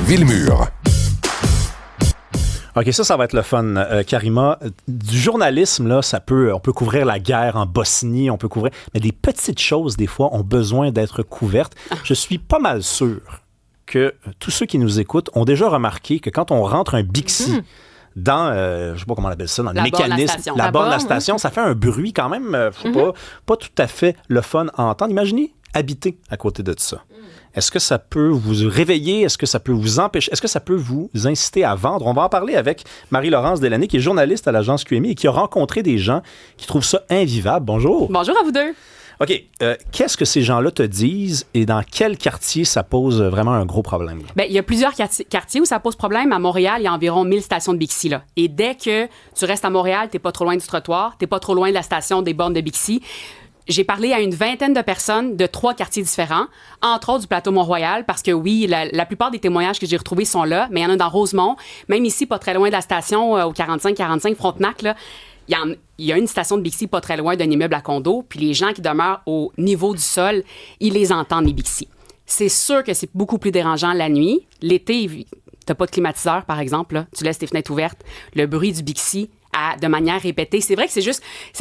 Villemur. OK, ça va être le fun. Karima, du journalisme, là, on peut couvrir la guerre en Bosnie, on peut couvrir... Mais des petites choses, des fois, ont besoin d'être couvertes. Je suis pas mal sûr que tous ceux qui nous écoutent ont déjà remarqué que quand on rentre un Bixi dans, je sais pas comment on appelle ça, dans le mécanisme, la borne de la station, ça fait un bruit quand même, pas tout à fait le fun à entendre. Imaginez habiter à côté de ça. Est-ce que ça peut vous réveiller? Est-ce que ça peut vous empêcher? Est-ce que ça peut vous inciter à vendre? On va en parler avec Marie-Laurence Delaney, qui est journaliste à l'agence QMI et qui a rencontré des gens qui trouvent ça invivable. Bonjour. Bonjour à vous deux. OK. Qu'est-ce que ces gens-là te disent et dans quel quartier ça pose vraiment un gros problème? Bien, il y a plusieurs quartiers où ça pose problème. À Montréal, il y a environ 1000 stations de Bixi. Là. Et dès que tu restes à Montréal, t'es pas trop loin du trottoir, t'es pas trop loin de la station des bornes de Bixi. J'ai parlé à une vingtaine de personnes de 3 quartiers différents, entre autres du plateau Mont-Royal, parce que oui, la plupart des témoignages que j'ai retrouvés sont là, mais il y en a dans Rosemont, même ici, pas très loin de la station, au 45 Frontenac, là, il y a une station de Bixi pas très loin d'un immeuble à condo, puis les gens qui demeurent au niveau du sol, ils les entendent, les Bixi. C'est sûr que c'est beaucoup plus dérangeant la nuit. L'été, t'as pas de climatiseur, par exemple, là, tu laisses tes fenêtres ouvertes, le bruit du Bixi, de manière répétée. C'est vrai que c'est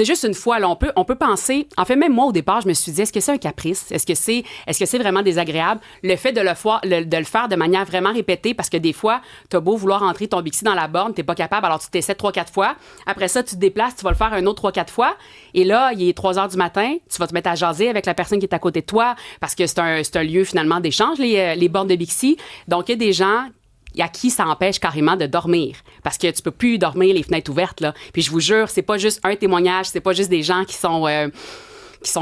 juste une fois. Là, on peut penser... En fait, même moi, au départ, je me suis dit, est-ce que c'est un caprice? Est-ce que c'est vraiment désagréable? Le fait de le faire de manière vraiment répétée, parce que des fois, t'as beau vouloir entrer ton Bixi dans la borne, t'es pas capable, alors tu t'essaies 3-4 fois. Après ça, tu te déplaces, tu vas le faire un autre 3-4 fois. Et là, il est 3 heures du matin, tu vas te mettre à jaser avec la personne qui est à côté de toi, parce que c'est un lieu, finalement, d'échange, les bornes de Bixi. Donc, il y a des gens à qui ça empêche carrément de dormir. Parce que tu peux plus dormir les fenêtres ouvertes, là. Puis je vous jure, c'est pas juste un témoignage, c'est pas juste des gens qui sont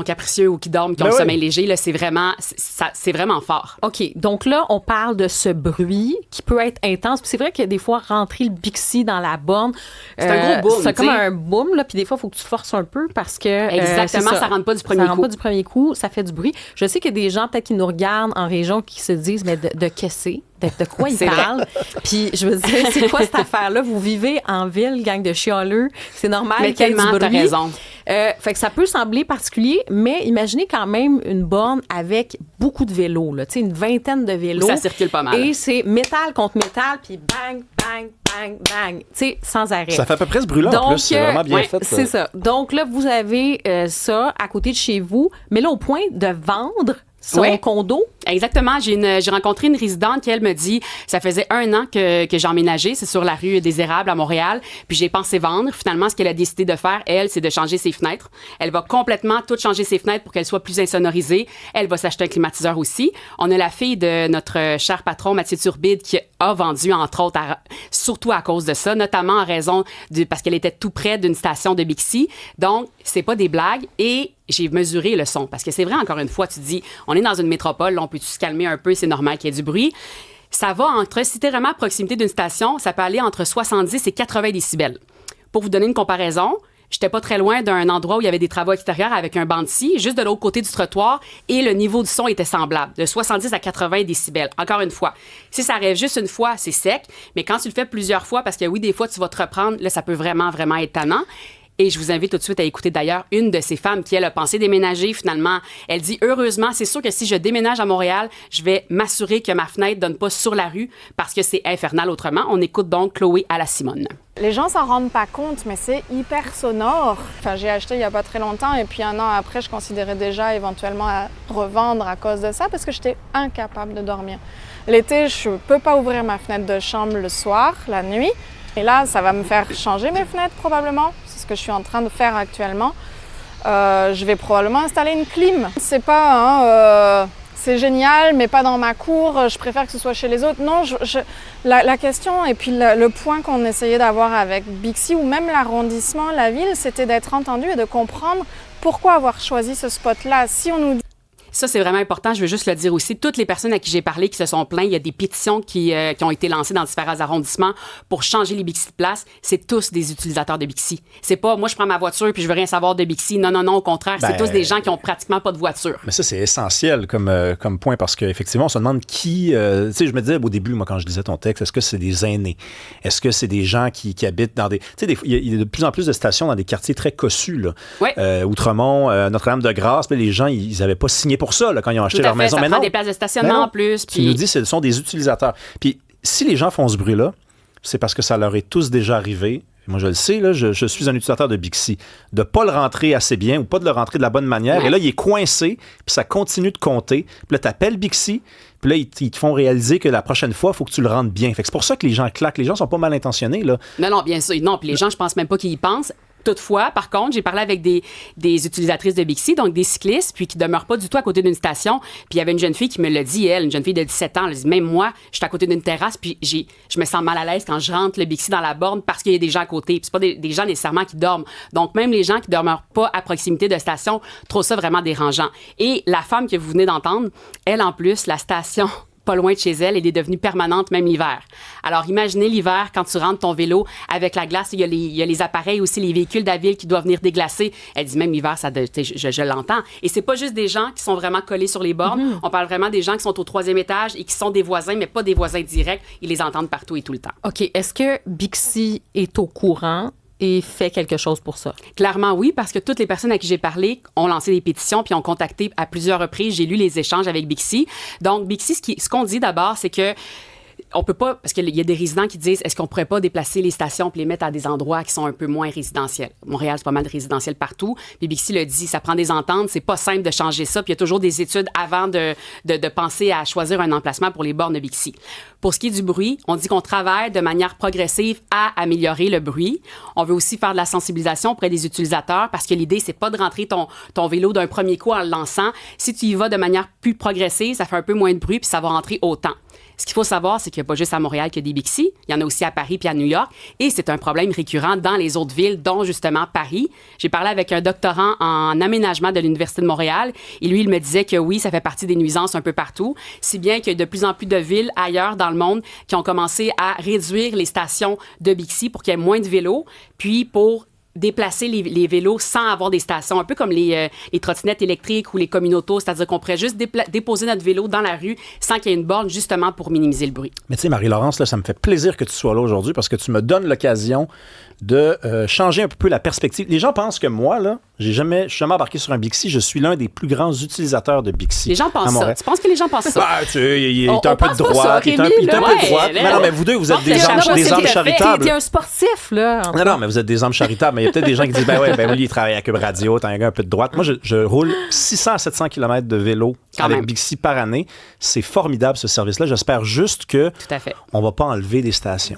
capricieux ou qui dorment, qui ont le sommeil léger, là. C'est vraiment fort. OK. Donc là, on parle de ce bruit qui peut être intense. Puis c'est vrai que des fois, rentrer le Bixi dans la borne, c'est un gros boom. C'est comme un boom, là. Puis des fois, il faut que tu forces un peu parce que... Exactement, ça rentre pas du premier coup. Ça rentre pas du premier coup, ça fait du bruit. Je sais qu'il y a des gens peut-être qui nous regardent en région qui se disent, mais de qu'est-ce que c'est? De quoi ils parlent? Puis je veux dire, c'est quoi cette affaire-là? Vous vivez en ville, gang de chialeux. C'est normal qu'il y ait du bruit. T'as raison. Fait que ça peut sembler particulier, mais imaginez quand même une borne avec beaucoup de vélos, là, tu sais, une vingtaine de vélos. Ça circule pas mal. Et c'est métal contre métal, puis bang, bang, bang, bang, tu sais, sans arrêt. Ça fait à peu près ce bruit-là, en plus. C'est vraiment bien fait. C'est ça. Donc là, vous avez ça à côté de chez vous, mais là, au point de vendre son condo. Exactement. J'ai rencontré une résidente qui, elle, me dit, ça faisait 1 an que j'ai emménagé. C'est sur la rue des Érables à Montréal. Puis j'ai pensé vendre. Finalement, ce qu'elle a décidé de faire, elle, c'est de changer ses fenêtres. Elle va complètement tout changer ses fenêtres pour qu'elles soient plus insonorisées. Elle va s'acheter un climatiseur aussi. On a la fille de notre cher patron, Mathieu Turbide, qui a vendu, entre autres, surtout à cause de ça, notamment en raison parce qu'elle était tout près d'une station de Bixi. Donc, c'est pas des blagues. Et j'ai mesuré le son. Parce que c'est vrai, encore une fois, tu dis, on est dans une métropole, là, on peut se calmer un peu, c'est normal qu'il y ait du bruit. Ça va si t'es vraiment à proximité d'une station, ça peut aller entre 70 et 80 décibels. Pour vous donner une comparaison, j'étais pas très loin d'un endroit où il y avait des travaux extérieurs avec un banc de scie, juste de l'autre côté du trottoir, et le niveau du son était semblable, de 70 à 80 décibels. Encore une fois, si ça arrive juste une fois, c'est sec, mais quand tu le fais plusieurs fois, parce que oui, des fois, tu vas te reprendre, là, ça peut vraiment, vraiment être tannant. Et je vous invite tout de suite à écouter d'ailleurs une de ces femmes qui, elle, a pensé déménager finalement. Elle dit, heureusement, c'est sûr que si je déménage à Montréal, je vais m'assurer que ma fenêtre donne pas sur la rue parce que c'est infernal autrement. On écoute donc Chloé à la Simone. Les gens s'en rendent pas compte, mais c'est hyper sonore. Enfin, j'ai acheté il y a pas très longtemps et puis 1 an après, je considérais déjà éventuellement à revendre à cause de ça parce que j'étais incapable de dormir. L'été, je peux pas ouvrir ma fenêtre de chambre le soir, la nuit. Et là, ça va me faire changer mes fenêtres probablement. C'est ce que je suis en train de faire actuellement. Je vais probablement installer une clim. C'est pas, c'est génial, mais pas dans ma cour. Je préfère que ce soit chez les autres. Non, la question et puis le point qu'on essayait d'avoir avec Bixi ou même l'arrondissement, la ville, c'était d'être entendu et de comprendre pourquoi avoir choisi ce spot-là. Si on nous dit Ça, c'est vraiment important. Je veux juste le dire aussi. Toutes les personnes à qui j'ai parlé qui se sont plaints, il y a des pétitions qui ont été lancées dans différents arrondissements pour changer les Bixi de place. C'est tous des utilisateurs de Bixi. C'est pas, moi, je prends ma voiture puis je veux rien savoir de Bixi. Non, non, non, au contraire. C'est tous des gens qui ont pratiquement pas de voiture. Mais ça, c'est essentiel comme point parce qu'effectivement, on se demande qui... tu sais, je me disais au début, moi, quand je lisais ton texte, est-ce que c'est des aînés? Est-ce que c'est des gens qui habitent dans des... Tu sais, il y a de plus en plus de stations dans des quartiers très cossus, là. Ouais. Outremont, Notre-Dame-de-Grâce, les gens, ils avaient pas signé pour pour ça là, quand ils ont acheté Tout à leur fait, maison. ça Mais prend non, des places de mais stationnement non. en plus. Tu nous dis ce sont des utilisateurs. Puis si les gens font ce bruit-là, c'est parce que ça leur est tous déjà arrivé. Moi, je le sais, là, je suis un utilisateur de Bixi. De ne pas le rentrer assez bien ou pas de le rentrer de la bonne manière. Ouais. Et là, il est coincé, puis ça continue de compter. Puis là, tu appelles Bixi, puis là, ils te font réaliser que la prochaine fois, il faut que tu le rentres bien. Fait que c'est pour ça que les gens claquent. Les gens sont pas mal intentionnés, là. Non, bien sûr. Non, puis les gens, je pense même pas qu'ils y pensent. Toutefois, par contre, j'ai parlé avec des utilisatrices de Bixi, donc des cyclistes, puis qui demeurent pas du tout à côté d'une station. Puis il y avait une jeune fille qui me l'a dit, une jeune fille de 17 ans. Elle dit, même moi, je suis à côté d'une terrasse, puis je me sens mal à l'aise quand je rentre le Bixi dans la borne parce qu'il y a des gens à côté. Puis c'est pas des gens nécessairement qui dorment. Donc même les gens qui demeurent pas à proximité de station trouvent ça vraiment dérangeant. Et la femme que vous venez d'entendre, elle en plus, la station pas loin de chez elle, elle est devenue permanente même l'hiver. Alors, imaginez l'hiver, quand tu rentres ton vélo avec la glace, il y a les appareils aussi, les véhicules de la ville qui doivent venir déglacer. Elle dit même l'hiver, je l'entends. Et c'est pas juste des gens qui sont vraiment collés sur les bornes. On parle vraiment des gens qui sont au 3e étage et qui sont des voisins, mais pas des voisins directs. Ils les entendent partout et tout le temps. OK. Est-ce que Bixi est au courant et fait quelque chose pour ça? Clairement, oui, parce que toutes les personnes à qui j'ai parlé ont lancé des pétitions puis ont contacté à plusieurs reprises. J'ai lu les échanges avec Bixi. Donc, Bixi, ce qu'on dit d'abord, c'est que on peut pas, parce qu'il y a des résidents qui disent, est-ce qu'on pourrait pas déplacer les stations et les mettre à des endroits qui sont un peu moins résidentiels? Montréal, c'est pas mal de résidentiel partout. Puis Bixi le dit, ça prend des ententes, c'est pas simple de changer ça. Puis il y a toujours des études avant de penser à choisir un emplacement pour les bornes de Bixi. Pour ce qui est du bruit, on dit qu'on travaille de manière progressive à améliorer le bruit. On veut aussi faire de la sensibilisation auprès des utilisateurs parce que l'idée, c'est pas de rentrer ton vélo d'un premier coup en le lançant. Si tu y vas de manière plus progressive, ça fait un peu moins de bruit puis ça va rentrer autant. Ce qu'il faut savoir, c'est qu'il n'y a pas juste à Montréal qu'il y a des Bixi. Il y en a aussi à Paris puis à New York. Et c'est un problème récurrent dans les autres villes, dont justement Paris. J'ai parlé avec un doctorant en aménagement de l'Université de Montréal. Et lui, il me disait que oui, ça fait partie des nuisances un peu partout. Si bien qu'il y a de plus en plus de villes ailleurs dans le monde qui ont commencé à réduire les stations de Bixi pour qu'il y ait moins de vélos. Puis pour déplacer les vélos sans avoir des stations, un peu comme les trottinettes électriques ou les communautos, c'est-à-dire qu'on pourrait juste déposer notre vélo dans la rue sans qu'il y ait une borne, justement pour minimiser le bruit. Mais tu sais, Marie-Laurence, là, ça me fait plaisir que tu sois là aujourd'hui parce que tu me donnes l'occasion de changer un peu la perspective. Les gens pensent que moi, là, je suis jamais embarqué sur un Bixi. Je suis l'un des plus grands utilisateurs de Bixi. Les gens pensent ça. Tu penses que les gens pensent ça? Bah, tu sais, il est un peu de droite. Il est un peu de droite. Non, mais vous deux, vous êtes des âmes charitables. T'es un sportif, là. Non, mais vous êtes des âmes charitables. Mais il y a peut-être des gens qui disent, oui, il travaille à Cube Radio, t'as un gars un peu de droite. Moi, je roule 600 à 700 km de vélo avec Bixi par année. C'est formidable, ce service-là. J'espère juste que on va pas enlever des stations.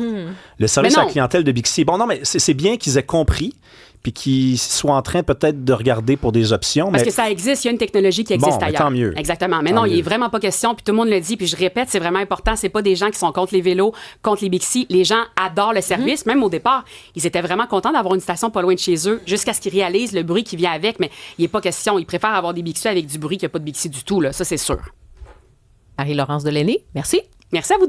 Le service à la clientèle de Bixi, bon, non, mais c'est bien qu'ils aient compris puis qu'ils soient en train peut-être de regarder pour des options. Parce que ça existe, il y a une technologie qui existe ailleurs. Tant mieux. Exactement. Mais non, il n'est vraiment pas question, puis tout le monde le dit, puis je répète, c'est vraiment important, c'est pas des gens qui sont contre les vélos, contre les Bixi. Les gens adorent le service, même au départ. Ils étaient vraiment contents d'avoir une station pas loin de chez eux, jusqu'à ce qu'ils réalisent le bruit qui vient avec, mais il n'est pas question. Ils préfèrent avoir des Bixi avec du bruit qu'il n'y a pas de Bixi du tout, là. Ça, c'est sûr. Marie-Laurence Deleney, merci. Merci à vous deux.